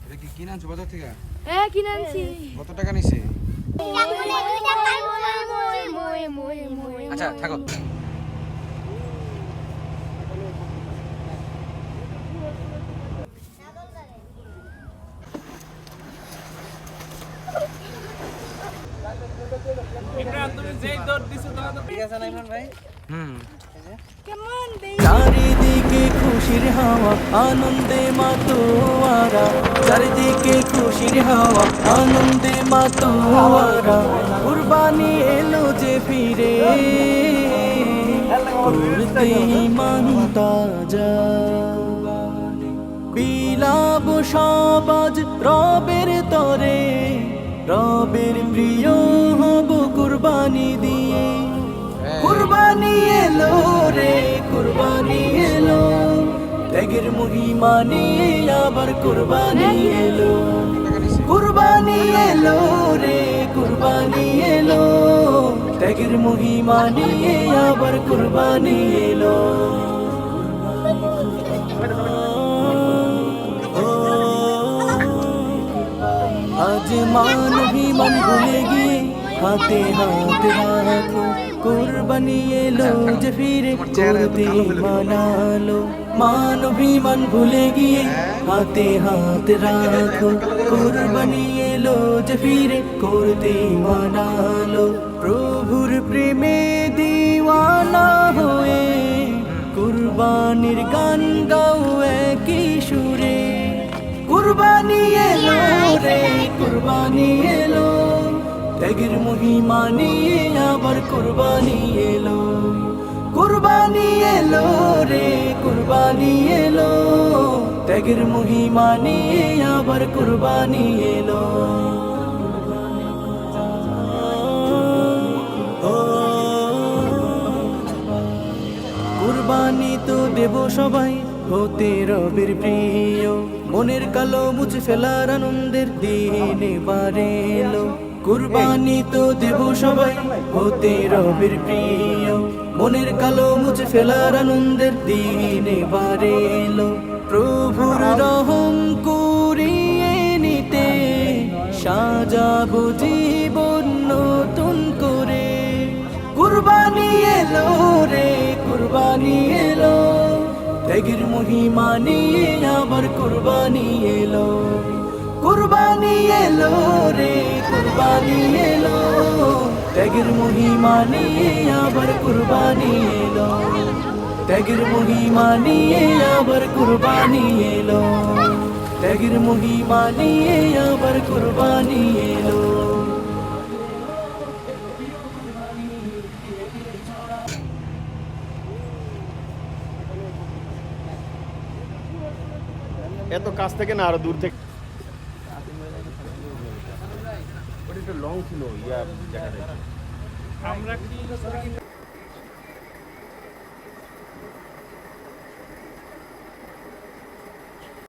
এটা কি কিনে আনছো বাজার থেকে? হ্যাঁ কিনে আনছি। কত টাকা নিছে? আচ্ছা থাকো। চারিদিকে খুশির হাওয়া আনন্দে মাতোয়ারা, চারিদিকে খুশির হাওয়া আনন্দে মাতোয়ারা। কুরবানি এলো যে ফিরে করতে ইমান তাজা, বিলাব সবাজ রবের তরে, রবের প্রিয় হব কুরবানি দিয়ে। কুরবানি এলো রে কুরবানি এলো, ত্যাগের মহিমা নিয়ে আবার কুরবানি এলো। কুরবানি এলো রে কুরবানি এলো, ত্যাগের মহিমা নিয়ে আবার কুরবানি এলো। আজ মান অভিমান ভুলে গিয়ে হাতে হাত রাখো, কুরবানি এলো যে ফিরে করতে মানালো। মান অভিমান ভুলে গিয়ে হাতে হাত রাখো, কুরবানি এলো যে ফিরে করতে মানালো। প্রভুর প্রেমে দিওয়ানা হয়ে কুরবানির গান গাও একই সুরে। কুরবানি এলো রে কুরবানি এলো, ত্যাগের মহিমা নিয়ে আবার কুরবানি এলো। কুরবানি এলো রে কুরবানি এলো, ত্যাগের মহিমা নিয়ে আবার কুরবানি এলো। কুরবানি তো দেব সবাই হতে রবের প্রিয়, মনের কালো মুছে ফেলার আনন্দের দিন এবারে এলো। কুরবানি তো দেব সবাই হতে রবের প্রিয়, মনের কালো মুছে ফেলার আনন্দের দিন এবারে এলো। প্রভুর রহম কুড়িয়ে নিতে সাজাবো জীবন নতুন করে। কুরবানি এলো রে কুরবানি এলো, ত্যাগের মহিমা নিয়ে আবার কুরবানি এলো। কুরবানি এলো রে কুরবানি এলো, ত্যাগের মহিমা নিয়ে আবার কুরবানি এলো। ত্যাগের মহিমা নিয়ে আবার কুরবানি এলো, ত্যাগের মহিমা নিয়ে আবার কুরবানি এলো। এত কাছ থেকে না আরো দূর থেকে লং ছিল ইয়া দেখা যায়। আমরা কি